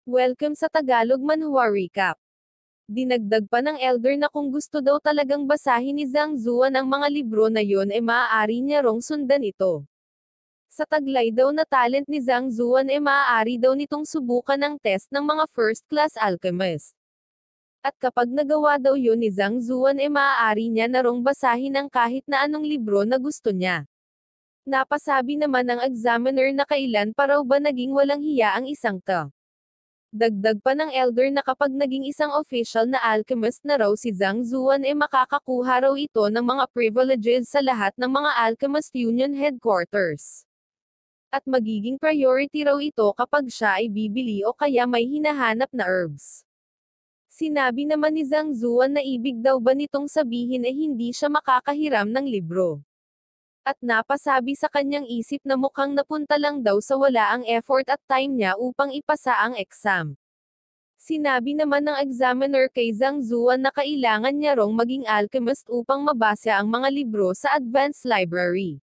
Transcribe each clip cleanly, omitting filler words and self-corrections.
Welcome sa Tagalog Manhwa Recap. Dinagdag pa ng elder na kung gusto daw talagang basahin ni Zhang Zuan ang mga libro na yon maaari niya rong sundan ito. Sa taglay daw na talent ni Zhang Zuan maaari daw nitong subukan ang test ng mga first-class alchemist. At kapag nagawa daw yun ni Zhang Zuan maaari niya na rong basahin ang kahit na anong libro na gusto niya. Napasabi naman ng examiner na kailan pa raw ba naging walang hiya ang isang ta. Dagdag pa ng elder na kapag naging isang official na alchemist na raw si Zhang Zuan makakakuha raw ito ng mga privileges sa lahat ng mga Alchemist Union headquarters. At magiging priority raw ito kapag siya ay bibili o kaya may hinahanap na herbs. Sinabi naman ni Zhang Zuan na ibig daw ba nitong sabihin hindi siya makakahiram ng libro. At napasabi sa kanyang isip na mukhang napunta lang daw sa wala ang effort at time niya upang ipasa ang exam. Sinabi naman ng examiner kay Zhang Zuan na kailangan niya rong maging alchemist upang mabasa ang mga libro sa advanced library.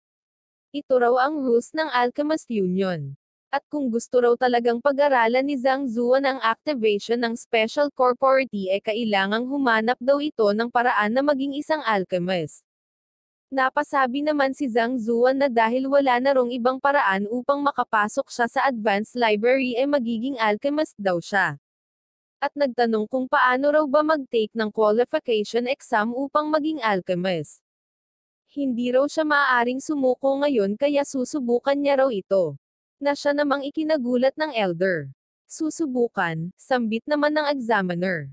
Ito raw ang rules ng Alchemist Union. At kung gusto raw talagang pag-aralan ni Zhang Zuan ang activation ng special corpority kailangang humanap daw ito ng paraan na maging isang alchemist. Napasabi naman si Zhang Zuan na dahil wala na rong ibang paraan upang makapasok siya sa advanced library magiging alchemist daw siya. At nagtanong kung paano raw ba mag-take ng qualification exam upang maging alchemist. Hindi raw siya maaaring sumuko ngayon kaya susubukan niya raw ito. Na siya namang ikinagulat ng elder. Susubukan, sambit naman ng examiner.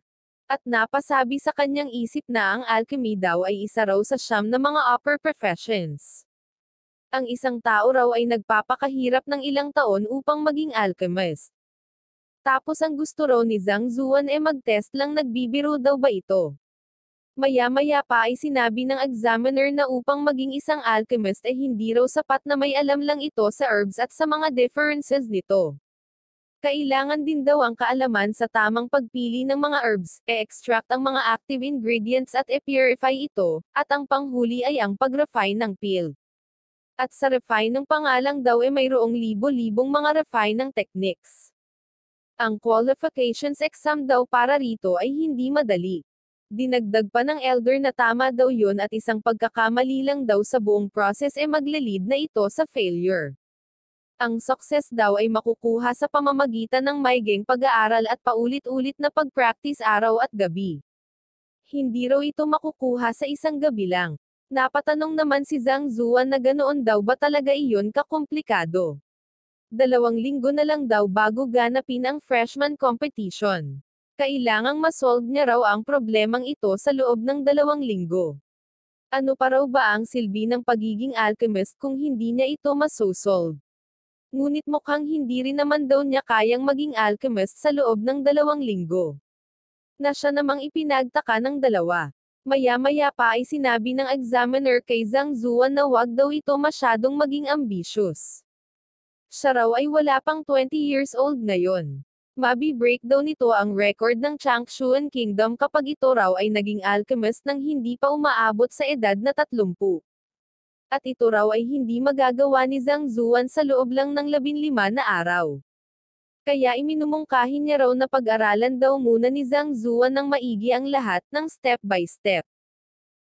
At napasabi sa kanyang isip na ang alchemy daw ay isa raw sa siyam na mga upper professions. Ang isang tao raw ay nagpapakahirap ng ilang taon upang maging alchemist. Tapos ang gusto raw ni Zhang Zuan mag-test lang nagbibiro daw ba ito? Maya-maya pa ay sinabi ng examiner na upang maging isang alchemist hindi raw sapat na may alam lang ito sa herbs at sa mga differences nito. Kailangan din daw ang kaalaman sa tamang pagpili ng mga herbs, extract ang mga active ingredients at purify ito, at ang panghuli ay ang pag-refine ng peel. At sa refine ng pangalang daw mayroong libo-libong mga refine ng techniques. Ang qualifications exam daw para rito ay hindi madali. Dinagdag pa ng elder na tama daw yun at isang pagkakamali lang daw sa buong process magle-lead na ito sa failure. Ang success daw ay makukuha sa pamamagitan ng maiging pag-aaral at paulit-ulit na pag-practice araw at gabi. Hindi raw ito makukuha sa isang gabi lang. Napatanong naman si Zhang Zuan na ganoon daw ba talaga iyon kakomplikado. 2 linggo na lang daw bago ganapin ang freshman competition. Kailangang masolve niya raw ang problemang ito sa loob ng 2 linggo. Ano pa raw ba ang silbi ng pagiging alchemist kung hindi niya ito masosolve? Ngunit mukhang hindi rin naman daw niya kayang maging alchemist sa loob ng 2 linggo. Na siya namang ipinagtaka ng dalawa. Maya-maya pa ay sinabi ng examiner kay Zhang Zuan na wag daw ito masyadong maging ambitious. Siya raw ay wala pang 20 years old ngayon. Mabi-break daw nito ang record ng Changshuan Kingdom kapag ito raw ay naging alchemist nang hindi pa umaabot sa edad na 30. At ito raw ay hindi magagawa ni Zhang Zuan sa loob lang ng 15 na araw. Kaya iminumungkahin niya raw na pag-aralan daw muna ni Zhang Zuan ng maigi ang lahat ng step by step.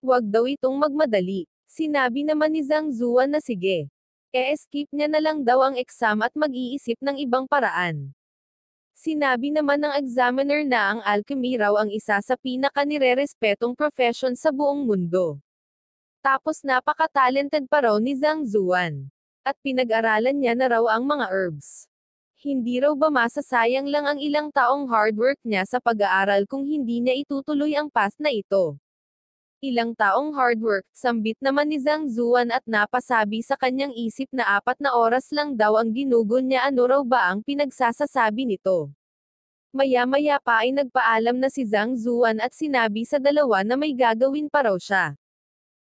Huwag daw itong magmadali. Sinabi naman ni Zhang Zuan na sige. Skip niya na lang daw ang exam at mag-iisip ng ibang paraan. Sinabi naman ng examiner na ang alchemy raw ang isa sa pinaka-nirerespetong profession sa buong mundo. Tapos napaka-talented pa raw ni Zhang Zuan. At pinag-aralan niya na raw ang mga herbs. Hindi raw ba masasayang lang ang ilang taong hard work niya sa pag-aaral kung hindi niya itutuloy ang path na ito. Ilang taong hard work, sambit naman ni Zhang Zuan at napasabi sa kanyang isip na 4 na oras lang daw ang ginugol niya. Ano raw ba ang pinagsasasabi nito? Maya-maya pa ay nagpaalam na si Zhang Zuan at sinabi sa dalawa na may gagawin pa raw siya.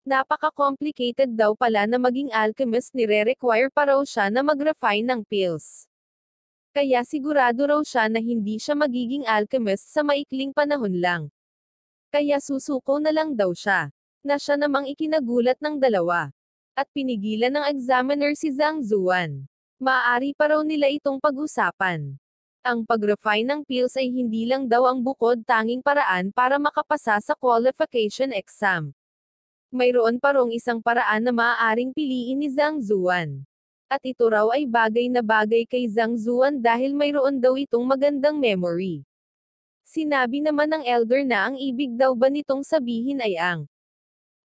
Napaka-complicated daw pala na maging alchemist nire-require pa raw siya na mag-refine ng pills. Kaya sigurado raw siya na hindi siya magiging alchemist sa maikling panahon lang. Kaya susuko na lang daw siya. Na siya namang ikinagulat ng dalawa. At pinigilan ng examiner si Zhang Zuan. Maaari pa raw nila itong pag-usapan. Ang pag-refine ng pills ay hindi lang daw ang bukod-tanging paraan para makapasa sa qualification exam. Mayroon pa rong isang paraan na maaaring piliin ni Zhang Zuan. At ito raw ay bagay na bagay kay Zhang Zuan dahil mayroon daw itong magandang memory. Sinabi naman ng elder na ang ibig daw ba nitong sabihin ay ang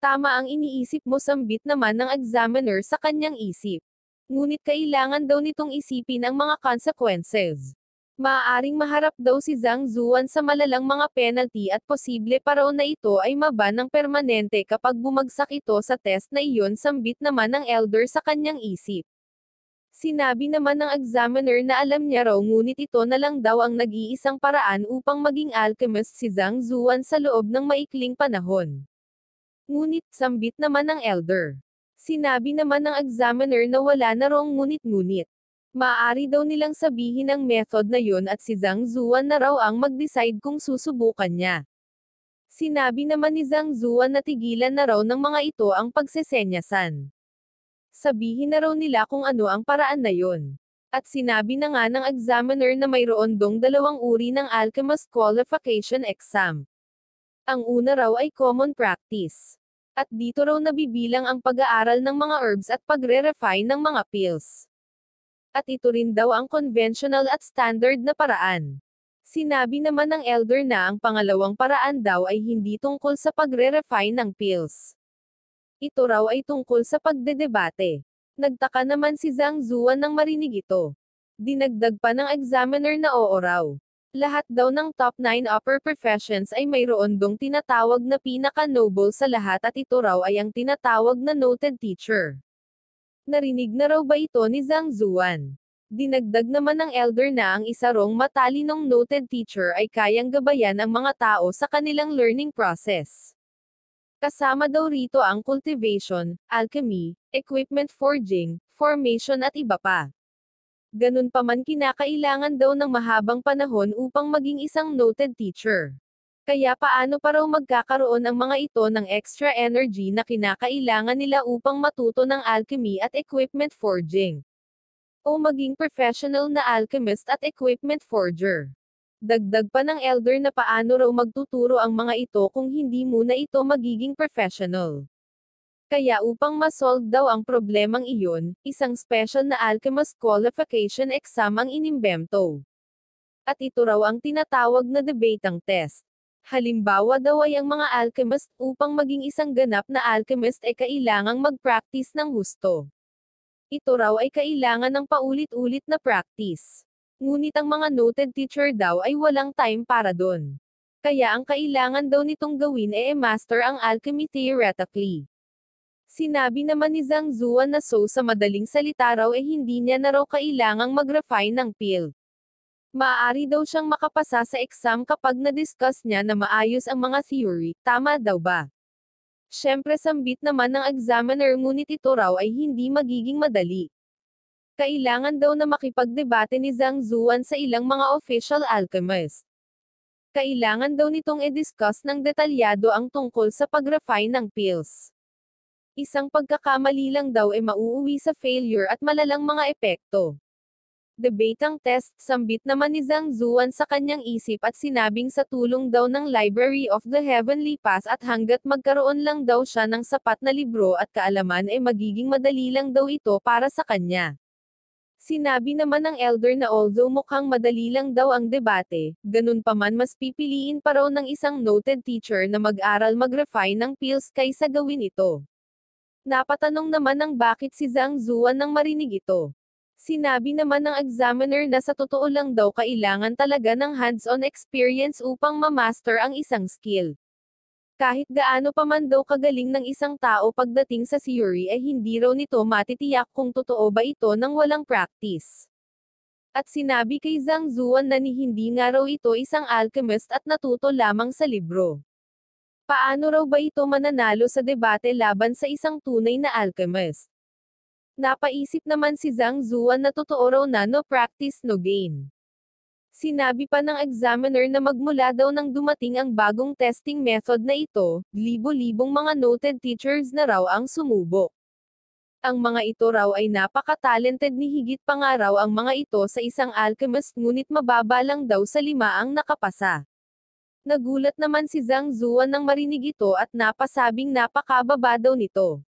tama ang iniisip mo, sambit naman ng examiner sa kanyang isip. Ngunit kailangan daw nitong isipin ang mga consequences. Maaaring maharap daw si Zhang Zuan sa malalang mga penalty at posible pa raw na ito ay maban ng permanente kapag bumagsak ito sa test na iyon, sambit naman ng elder sa kanyang isip. Sinabi naman ng examiner na alam niya raw ngunit ito na lang daw ang nag-iisang paraan upang maging alchemist si Zhang Zuan sa loob ng maikling panahon. Ngunit, sambit naman ng elder. Sinabi naman ng examiner na wala na raw ngunit-ngunit. Maaari daw nilang sabihin ang method na yun at si Zhang Zuan na raw ang mag-decide kung susubukan niya. Sinabi naman ni Zhang Zuan na tigilan na raw ng mga ito ang pagsesenyasan. Sabihin na raw nila kung ano ang paraan na yun. At sinabi na nga ng examiner na mayroon dong dalawang uri ng alchemist qualification exam. Ang una raw ay common practice. At dito raw nabibilang ang pag-aaral ng mga herbs at pagre-refine ng mga pills. At ito rin daw ang conventional at standard na paraan. Sinabi naman ng elder na ang pangalawang paraan daw ay hindi tungkol sa pagre-refine ng pills. Ito raw ay tungkol sa pagdedebate. Nagtaka naman si Zhang Zuan nang marinig ito. Dinagdag pa ng examiner na oo raw. Lahat daw ng top 9 upper professions ay mayroon dong tinatawag na pinaka-noble sa lahat at ito raw ay ang tinatawag na noted teacher. Narinig na raw ba ito ni Zhang Zuan? Dinagdag naman ng elder na ang isa rong matalinong noted teacher ay kayang gabayan ang mga tao sa kanilang learning process. Kasama daw rito ang cultivation, alchemy, equipment forging, formation at iba pa. Ganun pa man kinakailangan daw ng mahabang panahon upang maging isang noted teacher. Kaya paano pa raw magkakaroon ang mga ito ng extra energy na kinakailangan nila upang matuto ng alchemy at equipment forging? O maging professional na alchemist at equipment forger? Dagdag pa ng elder na paano raw magtuturo ang mga ito kung hindi muna ito magiging professional. Kaya upang ma-solve daw ang problemang iyon, isang special na alchemist qualification exam ang inimbento. At ito raw ang tinatawag na debatang test. Halimbawa daw ay ang mga alchemist, upang maging isang ganap na alchemist ay kailangang mag-practice ng husto. Ito raw ay kailangan ng paulit-ulit na practice. Ngunit ang mga noted teacher daw ay walang time para doon. Kaya ang kailangan daw nitong gawin ay master ang alchemy theoretically. Sinabi naman ni Zhang Zuan na sa madaling salita raw hindi niya na raw kailangang mag-refine ng pill. Maaari daw siyang makapasa sa exam kapag na-discuss niya na maayos ang mga theory, tama daw ba? Siyempre sambit naman ng examiner ngunit ito raw ay hindi magiging madali. Kailangan daw na makipagdebate ni Zhang Zuan sa ilang mga official alchemist. Kailangan daw nitong i-discuss ng detalyado ang tungkol sa pag-refine ng pills. Isang pagkakamali lang daw ay mauuwi sa failure at malalang mga epekto. Debatang test, sambit naman ni Zhang Zuan sa kanyang isip at sinabing sa tulong daw ng Library of the Heavenly Path at hanggat magkaroon lang daw siya ng sapat na libro at kaalaman ay magiging madali lang daw ito para sa kanya. Sinabi naman ng elder na although mukhang madali lang daw ang debate, ganun pa man mas pipiliin pa raw ng isang noted teacher na mag-aral mag-refine ng pills kaysa gawin ito. Napatanong naman ng bakit si Zhang Zuan nang marinig ito. Sinabi naman ng examiner na sa totoo lang daw kailangan talaga ng hands-on experience upang ma-master ang isang skill. Kahit gaano pa man daw kagaling ng isang tao pagdating sa theory ay hindi raw nito matitiyak kung totoo ba ito nang walang practice. At sinabi kay Zhang Zuan na hindi nga raw ito isang alchemist at natuto lamang sa libro. Paano raw ba ito mananalo sa debate laban sa isang tunay na alchemist? Napaisip naman si Zhang Zuan na totoo raw na no practice no gain. Sinabi pa ng examiner na magmula daw nang dumating ang bagong testing method na ito, libo-libong mga noted teachers na raw ang sumubok. Ang mga ito raw ay napaka-talented ni higit pa nga raw ang mga ito sa isang alchemist ngunit mababa lang daw sa 5 ang nakapasa. Nagulat naman si Zhang Zuan nang marinig ito at napasabing napakababa daw nito.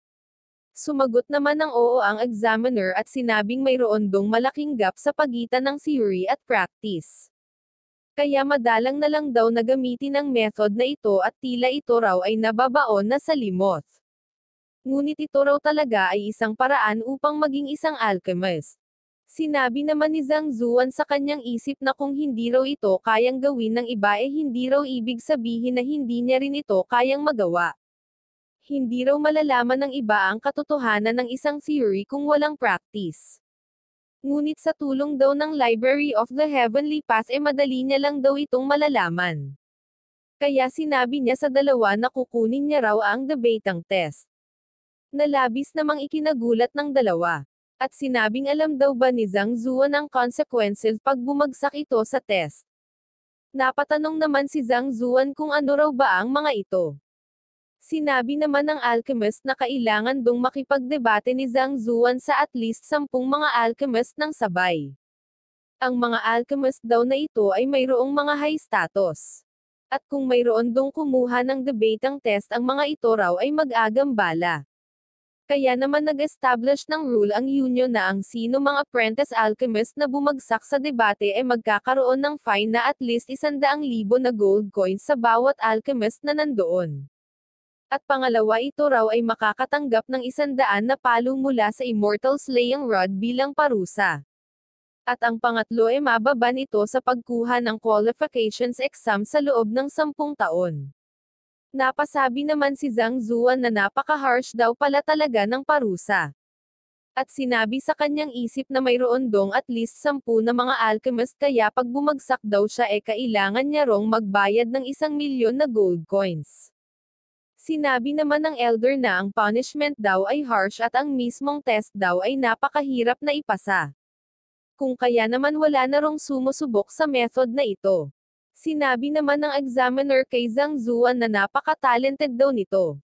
Sumagot naman ng oo ang examiner at sinabing mayroon dong malaking gap sa pagitan ng theory at practice. Kaya madalang na lang daw na gamitin ang method na ito at tila ito raw ay nababaon na sa limot. Ngunit ito raw talaga ay isang paraan upang maging isang alchemist. Sinabi naman ni Zhang Zuan sa kanyang isip na kung hindi raw ito kayang gawin ng iba hindi raw ibig sabihin na hindi niya rin ito kayang magawa. Hindi raw malalaman ng iba ang katotohanan ng isang theory kung walang practice. Ngunit sa tulong daw ng Library of the Heavenly Path madali niya lang daw itong malalaman. Kaya sinabi niya sa dalawa na kukunin niya raw ang debatang test. Nalabis namang ikinagulat ng dalawa. At sinabing alam daw ba ni Zhang Zuan ang consequences pag bumagsak ito sa test. Napatanong naman si Zhang Zuan kung ano raw ba ang mga ito. Sinabi naman ng alchemist na kailangan dong makipagdebate ni Zhang Zuan sa at least 10 mga alchemist ng sabay. Ang mga alchemist daw na ito ay mayroong mga high status. At kung mayroon dong kumuha ng debatang test ang mga ito raw ay mag-agambala. Kaya naman nag-establish ng rule ang union na ang sino mga apprentice alchemist na bumagsak sa debate ay magkakaroon ng fine na at least 100,000 na gold coins sa bawat alchemist na nandoon. At pangalawa ito raw ay makakatanggap ng 100 na palo mula sa Immortal Slaying Rod bilang parusa. At ang pangatlo ay mababan ito sa pagkuha ng qualifications exam sa loob ng 10 taon. Napasabi naman si Zhang Zuan na napaka-harsh daw pala talaga ng parusa. At sinabi sa kanyang isip na mayroon dong at least 10 na mga alchemist kaya pag bumagsak daw siya kailangan niya rong magbayad ng 1,000,000 na gold coins. Sinabi naman ng elder na ang punishment daw ay harsh at ang mismong test daw ay napakahirap na ipasa. Kung kaya naman wala na rong sumusubok sa method na ito. Sinabi naman ng examiner kay Zhang Zuan na napaka-talented daw nito.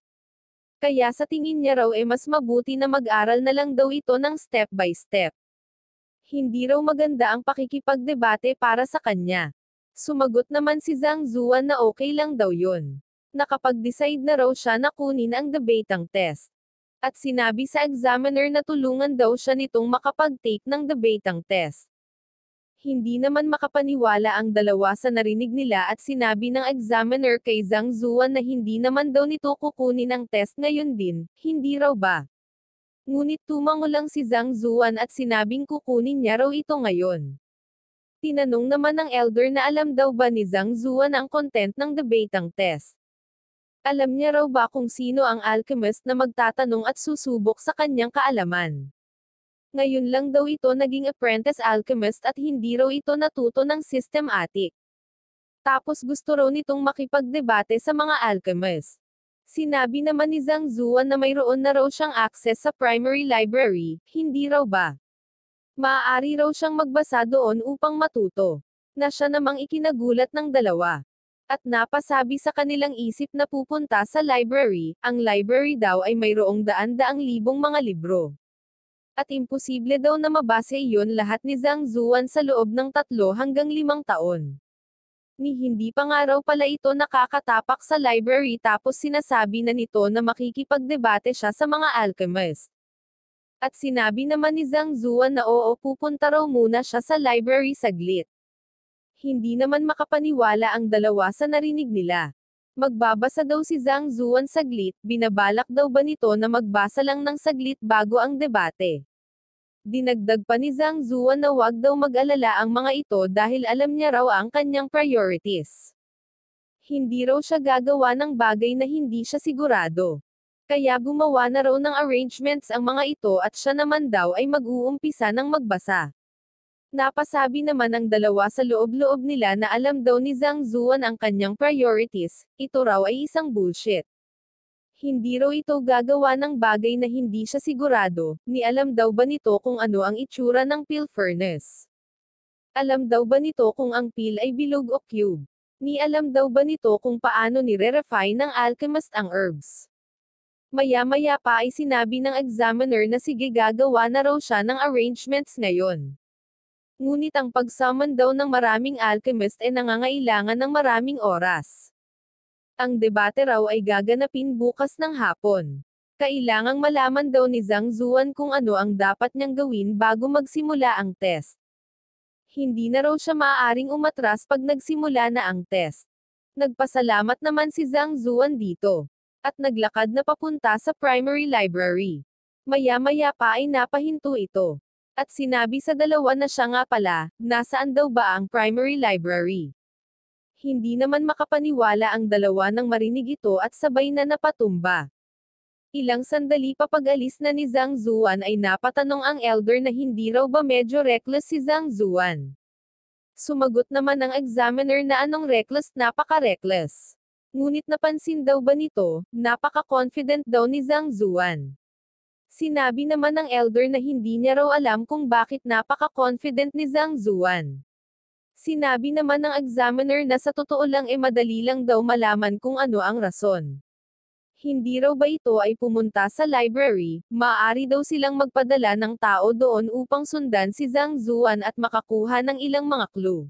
Kaya sa tingin niya raw mas mabuti na mag-aral na lang daw ito ng step by step. Hindi raw maganda ang pakikipagdebate para sa kanya. Sumagot naman si Zhang Zuan na okay lang daw yun. Nakapag-decide na raw siya na kunin ang debatang test. At sinabi sa examiner na tulungan daw siya nitong makapag-take ng debatang test. Hindi naman makapaniwala ang dalawa sa narinig nila at sinabi ng examiner kay Zhang Zuan na hindi naman daw nito kukunin ang test ngayon din, hindi raw ba? Ngunit tumango lang si Zhang Zuan at sinabing kukunin niya raw ito ngayon. Tinanong naman ng elder na alam daw ba ni Zhang Zuan ang content ng debatang test. Alam niya raw ba kung sino ang alchemist na magtatanong at susubok sa kanyang kaalaman. Ngayon lang daw ito naging apprentice alchemist at hindi raw ito natuto ng systematic. Tapos gusto raw nitong makipagdebate sa mga alchemist. Sinabi naman ni Zhang Zuan na mayroon na raw siyang access sa primary library, hindi raw ba? Maaari raw siyang magbasa doon upang matuto. Na siya namang ikinagulat ng dalawa. At napasabi sa kanilang isip na pupunta sa library, ang library daw ay mayroong daan-daang libong mga libro. At imposible daw na mabasa iyon lahat ni Zhang Zuan sa loob ng 3 hanggang 5 taon. Ni hindi pa nga raw pala ito nakakatapak sa library tapos sinasabi na nito na makikipagdebate siya sa mga alchemist. At sinabi naman ni Zhang Zuan na oo pupunta raw muna siya sa library saglit. Hindi naman makapaniwala ang dalawa sa narinig nila. Magbabasa daw si Zhang Zuan saglit, binabalak daw ba nito na magbasa lang ng saglit bago ang debate. Dinagdag pa ni Zhang Zuan na wag daw mag-alala ang mga ito dahil alam niya raw ang kanyang priorities. Hindi raw siya gagawa ng bagay na hindi siya sigurado. Kaya gumawa na raw ng arrangements ang mga ito at siya naman daw ay mag-uumpisa ng magbasa. Napasabi naman ang dalawa sa loob-loob nila na alam daw ni Zhang Zuan ang kanyang priorities, ito raw ay isang bullshit. Hindi raw ito gagawa ng bagay na hindi siya sigurado, ni alam daw ba nito kung ano ang itsura ng pill furnace. Alam daw ba nito kung ang pill ay bilog o cube. Ni alam daw ba nito kung paano nire-refine ng alchemist ang herbs. Maya-maya pa ay sinabi ng examiner na sige gagawa na raw siya ng arrangements ngayon. Ngunit ang pag-summon daw ng maraming alchemist ay nangangailangan ng maraming oras. Ang debate raw ay gaganapin bukas ng hapon. Kailangang malaman daw ni Zhang Zuan kung ano ang dapat niyang gawin bago magsimula ang test. Hindi na raw siya maaaring umatras pag nagsimula na ang test. Nagpasalamat naman si Zhang Zuan dito. At naglakad na papunta sa primary library. Maya-maya pa ay napahinto ito. At sinabi sa dalawa na siya nga pala, nasaan daw ba ang primary library? Hindi naman makapaniwala ang dalawa nang marinig ito at sabay na napatumba. Ilang sandali pa pag-alis na ni Zhang Zuan ay napatanong ang elder na hindi raw ba medyo reckless si Zhang Zuan. Sumagot naman ang examiner na anong reckless, napaka-reckless. Ngunit napansin daw ba nito, napaka-confident daw ni Zhang Zuan. Sinabi naman ng elder na hindi niya raw alam kung bakit napaka-confident ni Zhang Zuan. Sinabi naman ng examiner na sa totoo lang madali lang daw malaman kung ano ang rason. Hindi raw ba ito ay pumunta sa library, maaari daw silang magpadala ng tao doon upang sundan si Zhang Zuan at makakuha ng ilang mga clue.